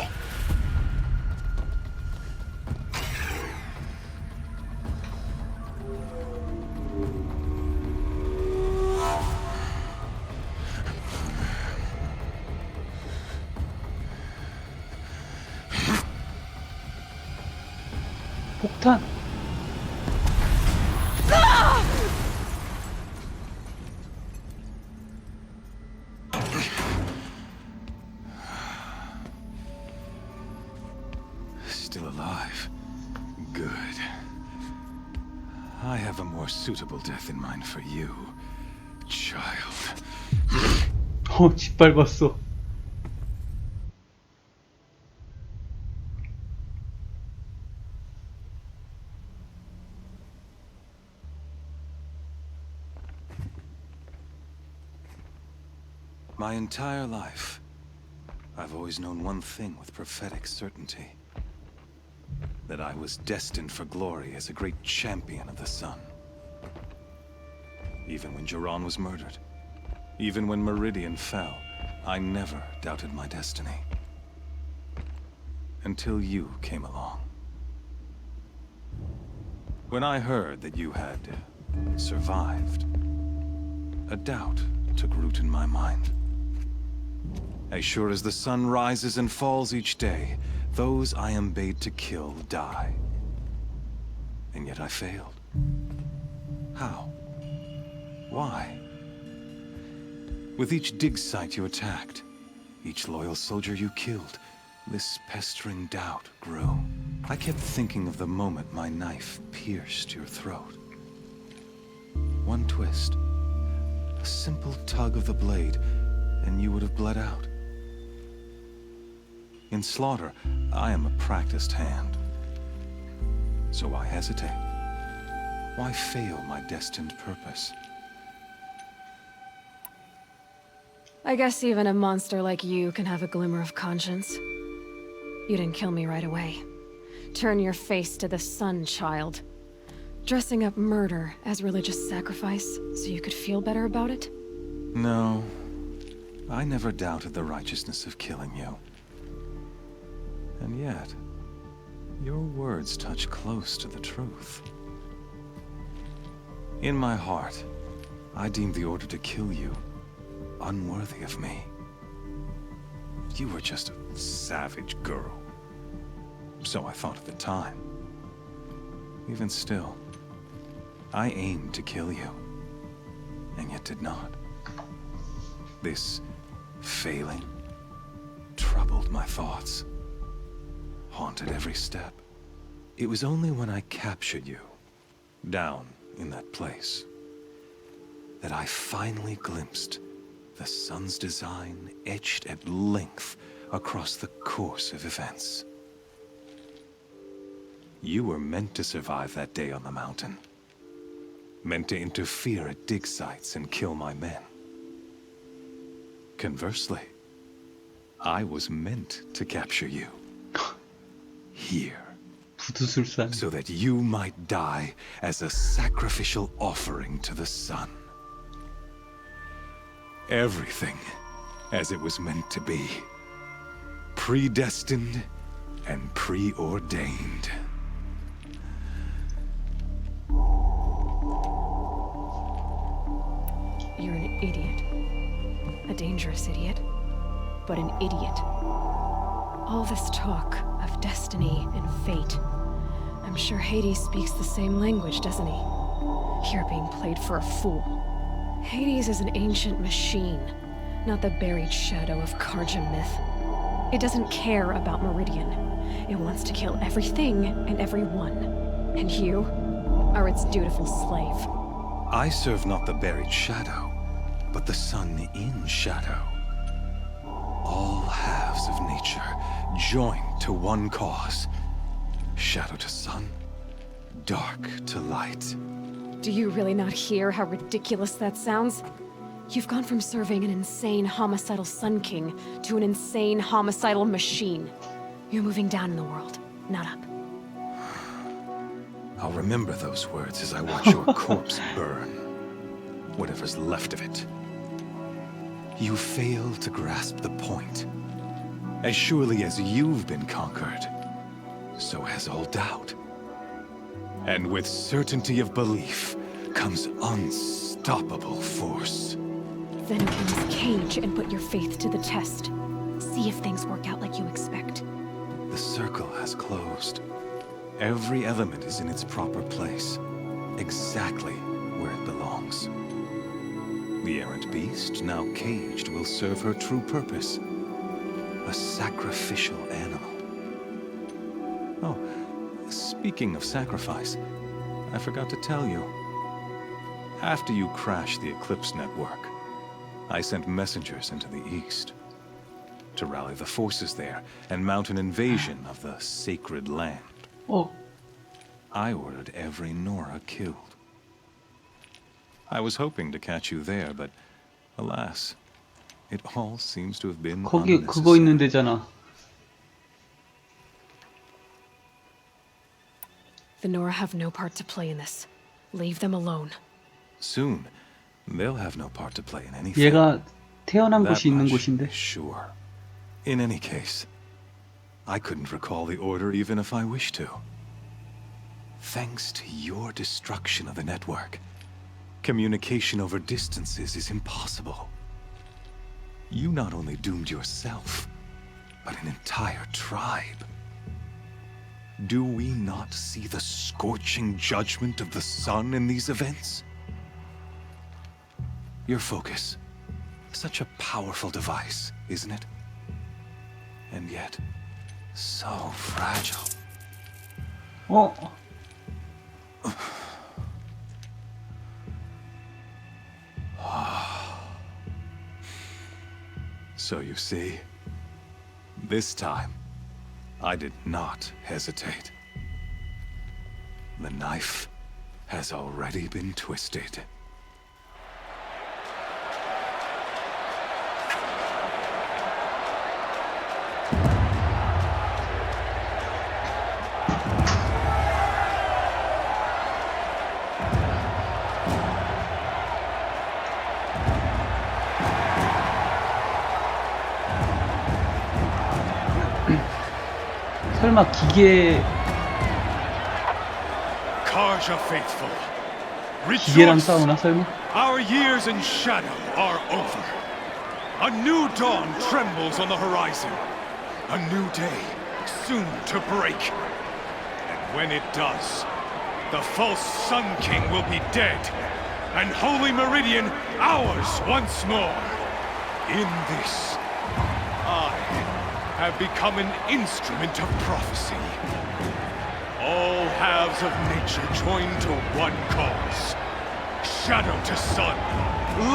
A: 폭탄.
F: Still alive. Good. I have a more suitable death in mind for you, child.
A: 짓밟았어.
F: My entire life, I've always known one thing with prophetic certainty. That I was destined for glory as a great champion of the sun. Even when Jiran was murdered, even when Meridian fell, I never doubted my destiny. Until you came along. When I heard that you had survived, a doubt took root in my mind. As sure as the sun rises and falls each day, those I am bade to kill die. And yet I failed. How? Why? With each dig site you attacked, each loyal soldier you killed, this pestering doubt grew. I kept thinking of the moment my knife pierced your throat. One twist, a simple tug of the blade, and you would have bled out. In slaughter, I am a practiced hand. So why hesitate? Why fail my destined purpose?
B: I guess even a monster like you can have a glimmer of conscience. You didn't kill me right away. Turn your face to the sun, child. Dressing up murder as religious sacrifice so you could feel better about it?
F: No, I never doubted the righteousness of killing you. And yet, your words touch close to the truth. In my heart, I deemed the order to kill you unworthy of me. You were just a savage girl. So I thought at the time. Even still, I aimed to kill you, and yet did not. This failing troubled my thoughts. Haunted every step. It was only when I captured you, down in that place, that I finally glimpsed the sun's design etched at length across the course of events. You were meant to survive that day on the mountain. Meant to interfere at dig sites and kill my men. Conversely, I was meant to capture you. Here. So that you might die as a sacrificial offering to the sun. Everything as it was meant to be. Predestined and preordained.
B: You're an idiot. A dangerous idiot. But an idiot. All this talk of destiny and fate. I'm sure Hades speaks the same language, doesn't he? You're being played for a fool. Hades is an ancient machine, not the buried shadow of Karja myth. It doesn't care about Meridian. It wants to kill everything and everyone. And you are its dutiful slave.
F: I serve not the buried shadow, but the sun in shadow. All halves of nature joined to one cause. Shadow to sun, dark to light.
B: Do you really not hear how ridiculous that sounds? You've gone from serving an insane homicidal Sun King to an insane homicidal machine. You're moving down in the world, not up.
F: I'll remember those words as I watch your corpse burn. Whatever's left of it. You fail to grasp the point. As surely as you've been conquered, so has all doubt. And with certainty of belief comes unstoppable force.
B: Then open this cage and put your faith to the test. See if things work out like you expect.
F: The circle has closed. Every element is in its proper place, exactly where it belongs. The errant beast, now caged, will serve her true purpose. A sacrificial animal. Oh, speaking of sacrifice, I forgot to tell you. After you crashed the Eclipse network, I sent messengers into the east to rally the forces there and mount an invasion of the sacred land.
A: Oh.
F: I ordered every Nora killed. I was hoping to catch you there, but alas, it all seems to have been
A: 거기 그거 있는 데잖아.
K: The Nora have no part to play in this. Leave them alone.
F: Soon, they'll have no part to play in anything.
A: 얘가 태어난
F: That
A: 곳이 있는
F: much
A: 곳인데.
F: is sure. In any case, I couldn't recall the order even if I wished to. Thanks to your destruction of the network, communication over distances is impossible. You not only doomed yourself, but an entire tribe. Do we not see the scorching judgment of the sun in these events? Your focus, such a powerful device, isn't it? And yet, so fragile.
A: 어?
F: So you see, this time, I did not hesitate. The knife has already been twisted.
A: 설마 기계
F: Karja faithful,
A: 기계랑 싸우나 설마?
F: Our years in shadow are over. A new dawn trembles on the horizon. A new day soon to break. And when it does, the false Sun King will be dead, and Holy Meridian ours once more. In this, I have become an instrument of prophecy. All halves of nature join to one cause. Shadow to sun,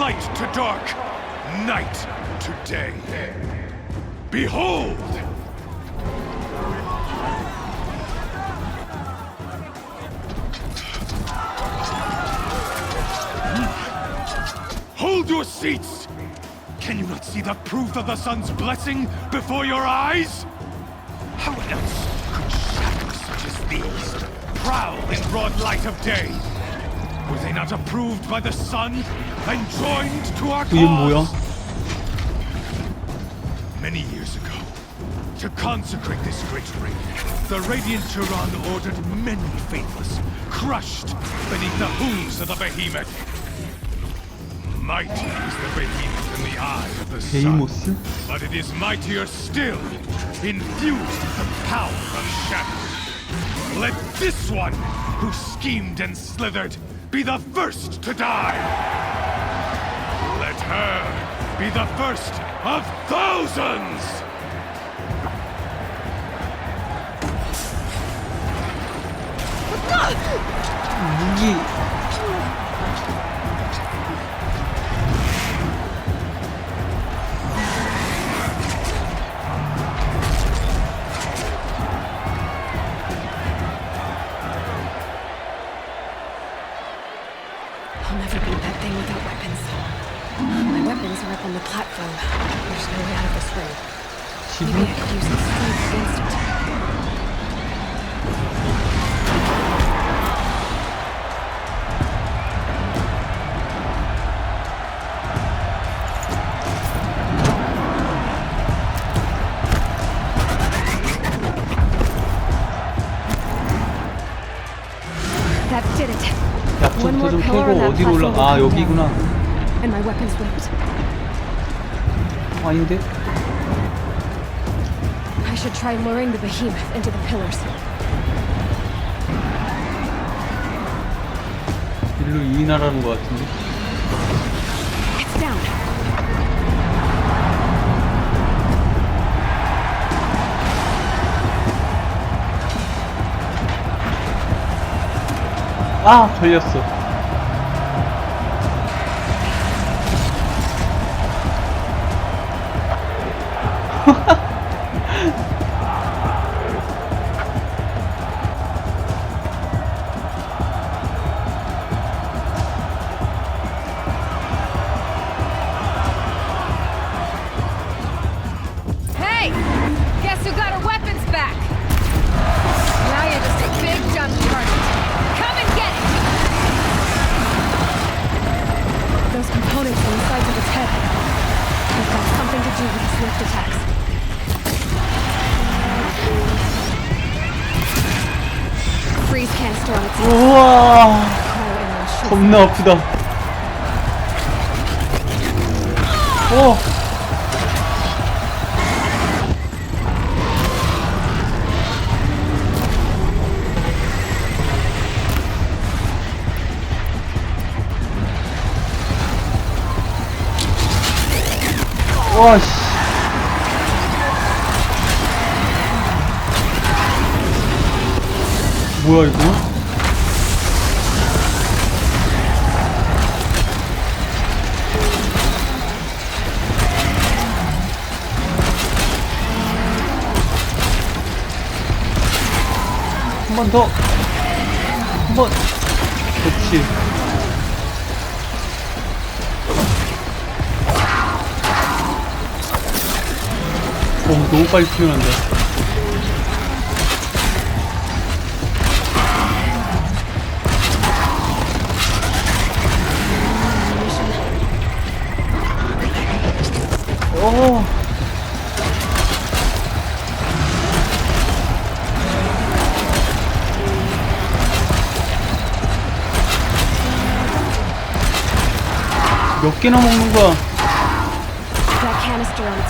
F: light to dark, night to day. Behold! Hold your seats! Can you not see the proof of the sun's blessing before your eyes? How else could shadows such as these prowl in broad light of day? Were they not approved by the sun and joined to our
A: 이게 뭐야?
F: cause? Many years ago, to consecrate this great ring, the Radiant Turan ordered many faithless, crushed beneath the hooves of the behemoth. Mighty is the behemoth in the eye of the sun,
A: 베이모스?
F: but it is mightier still, infused with the power of shadow. Let this one, who schemed and slithered, be the first to die. Let her be the first of thousands!
A: 무기
K: I'll never beat that thing without weapons. My weapons are up on the platform. There's no way out of this ring. Maybe I could use the strength against it. That did it. One
A: 약속부터
K: more
A: 좀
K: pillar on
A: 캐고
K: that
A: 어디로
K: platform
A: 올라?
K: will
A: 아
K: come
A: 여기구나.
K: down. And my weapons whipped.
A: 아닌데?
K: I should try luring the behemoth into the pillars.
A: 일로 유인하라는 것 같은데.
B: It's down.
A: 아, 걸렸어.
B: Hey! Guess who got our weapons back? Now you're just a big dumb target. Come and get it! Those components are inside of its head. They've got something to do with its lift attacks. Freeze canister on its head.
A: 우와, 겁나 아프다. 오. 와, 씨. 뭐야, 이거? 한 번 더. 한 번. 그렇지. 너무 빨리 표현한다. 오. 몇 개나 먹는 거야?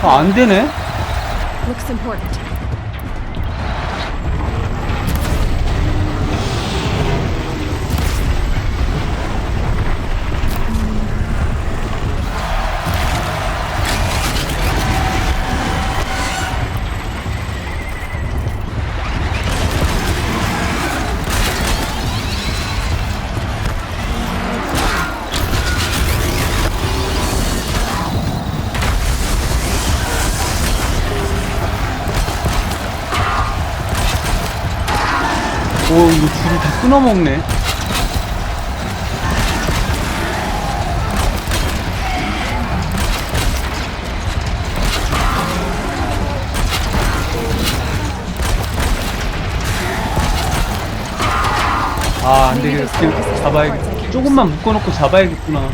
A: 아, 안 되네?
B: Looks important.
A: 오, 이거 줄을 다 끊어먹네. 아, 안 되겠다. 잡아야겠다. 조금만 묶어놓고 잡아야겠구나.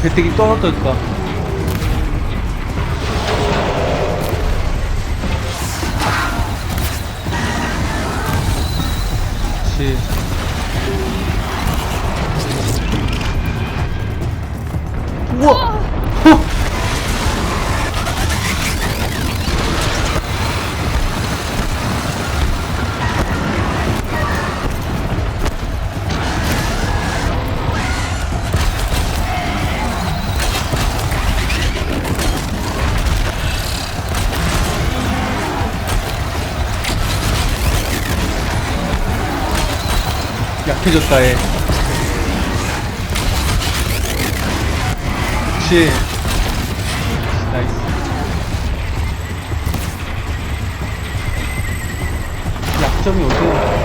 A: 배때기 떨어졌다. 그렇지. 우와! 약해졌다, 얘. 그치. 나이스. 약점이 어디야?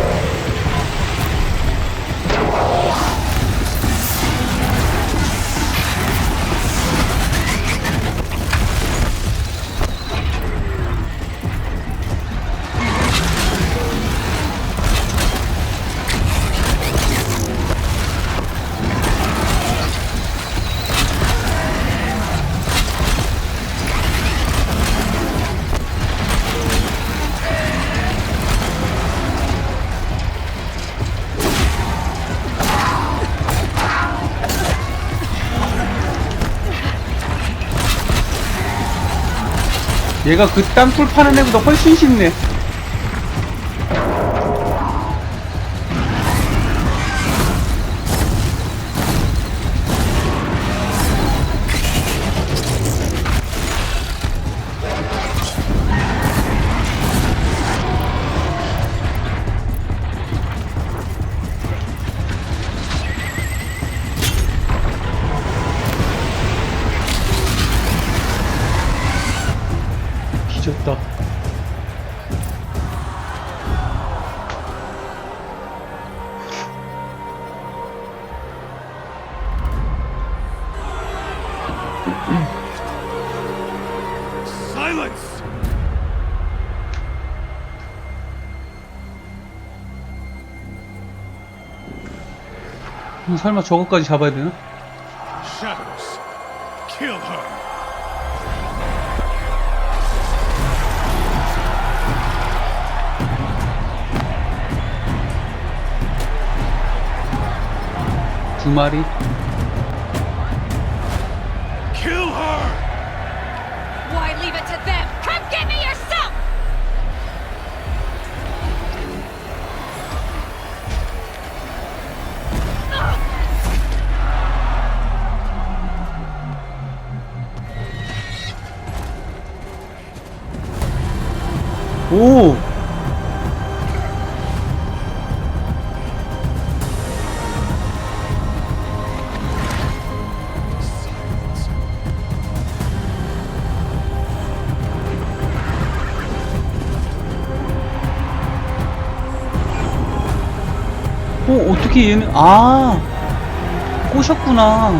A: 얘가 그 땅굴 파는 애보다 훨씬 쉽네. 뒤졌다.
E: Silence!
A: 설마 저것까지 잡아야 되나?
E: Shadows. Kill her.
A: 두 마리.
E: Kill her!
B: Why leave it to them? Come get me yourself!
A: 오! 어떻게 얘는, 꼬셨구나.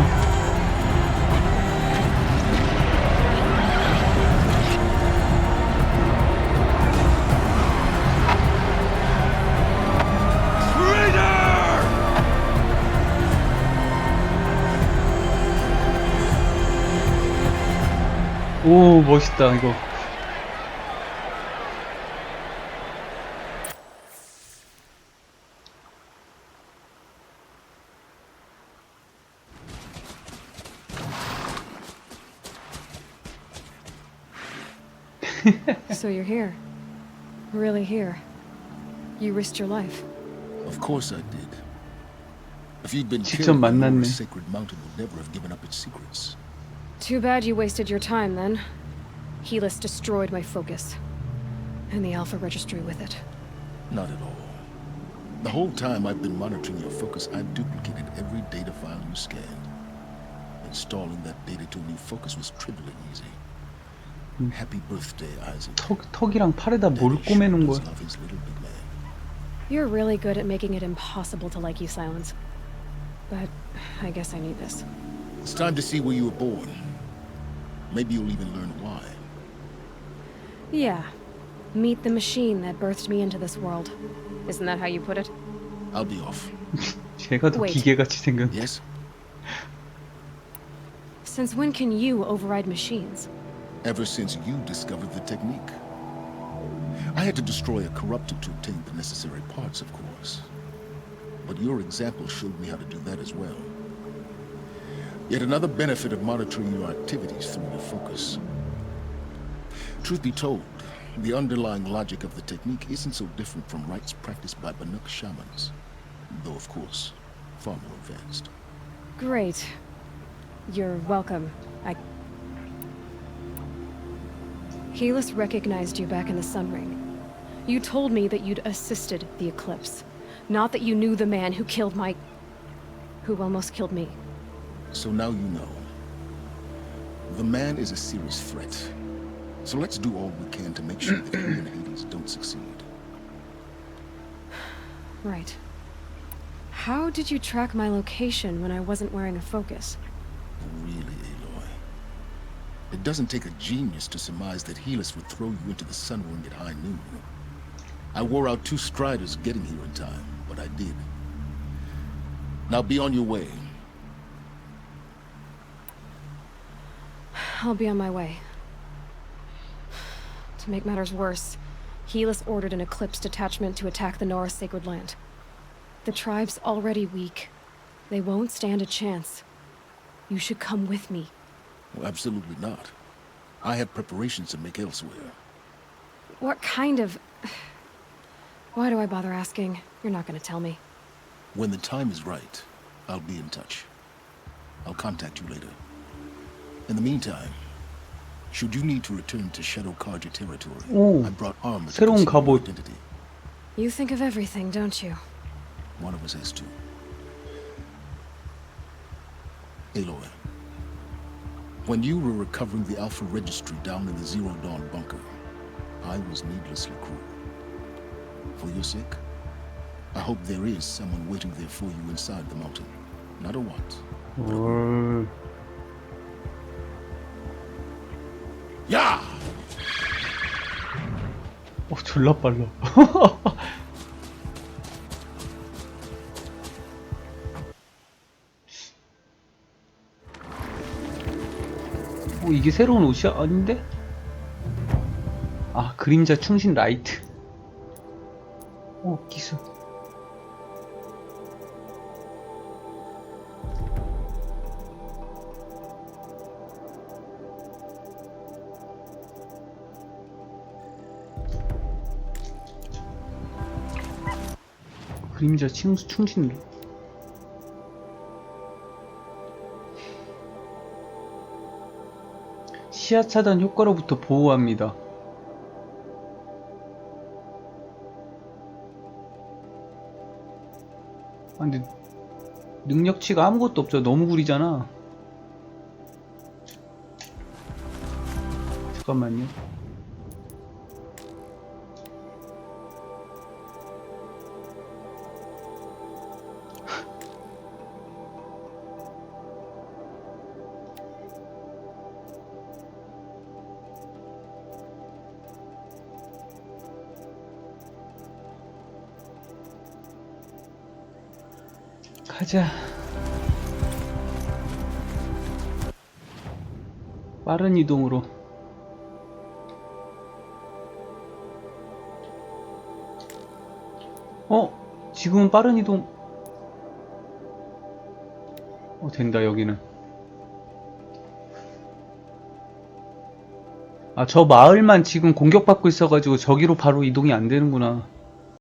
A: 오, 멋있다, 이거.
B: So you're here. Really here. You risked your life.
D: Of course I did. If you'd been
A: 직접
D: killed, the
A: 만났네.
D: sacred mountain would never have given up its secrets.
B: Too bad you wasted your time then. Helis destroyed my focus. And the Alpha Registry with it.
D: Not at all. The whole time I've been monitoring your focus, I've duplicated every data file you scanned. Installing that data to a new focus was trivially easy. Happy birthday, Isaac.
A: 턱이랑 팔에다 뭘 꼬매놓은 거야?
D: Love his little big man.
B: You're really good at making it impossible to like you, Silence. But I guess I need this.
D: It's time to see where you were born. Maybe you'll even learn why.
B: Yeah. Meet the machine that birthed me into this world. Isn't that how you put it?
D: I'll be off.
A: 제가 더 기계같이 생겼네.
D: Yes?
B: Since when can you override machines?
D: Ever since you discovered the technique. I had to destroy a corruptor to obtain the necessary parts, of course. But your example showed me how to do that as well. Yet another benefit of monitoring your activities through your focus. Truth be told, the underlying logic of the technique isn't so different from rites practiced by Banuk shamans. Though, of course, far more advanced.
B: Great. You're welcome. Helis recognized you back in the Sun Ring. You told me that you'd assisted the eclipse. Not that you knew the man who almost killed me.
D: So now you know. The man is a serious threat. So let's do all we can to make sure that he and Hades don't succeed.
B: Right. How did you track my location when I wasn't wearing a focus?
D: Really, Aloy? It doesn't take a genius to surmise that Helis would throw you into the Sun Ring at high noon. I wore out 2 striders getting here in time, but I did. Now be on your way.
B: I'll be on my way. To make matters worse, Helis ordered an Eclipse detachment to attack the Norris Sacred Land. The tribe's already weak. They won't stand a chance. You should come with me.
D: Well, absolutely not. I have preparations to make elsewhere.
B: What kind of... Why do I bother asking? You're not gonna tell me.
D: When the time is right, I'll be in touch. I'll contact you later. In the meantime, should you need to return to Shadow Carja territory, I brought armor to
A: 새로운
D: conceal your
A: 갑옷.
D: identity.
B: You think of everything, don't you?
D: One of us has to. Aloy, when you were recovering the Alpha Registry down in the Zero Dawn bunker, I was needlessly cruel. For your sake, I hope there is someone waiting there for you inside the mountain. Not a what.
A: 야! 졸라 빨라. 이게 새로운 옷이야? 아닌데? 아, 그림자 충신 라이트. 기술. 그림자 충신. 시야 차단 효과로부터 보호합니다. 근데 능력치가 아무것도 없죠. 너무 구리잖아. 잠깐만요. 가자. 빠른 이동으로. 지금은 빠른 이동. 된다. 여기는. 아, 저 마을만 지금 공격받고 있어가지고 저기로 바로 이동이 안 되는구나.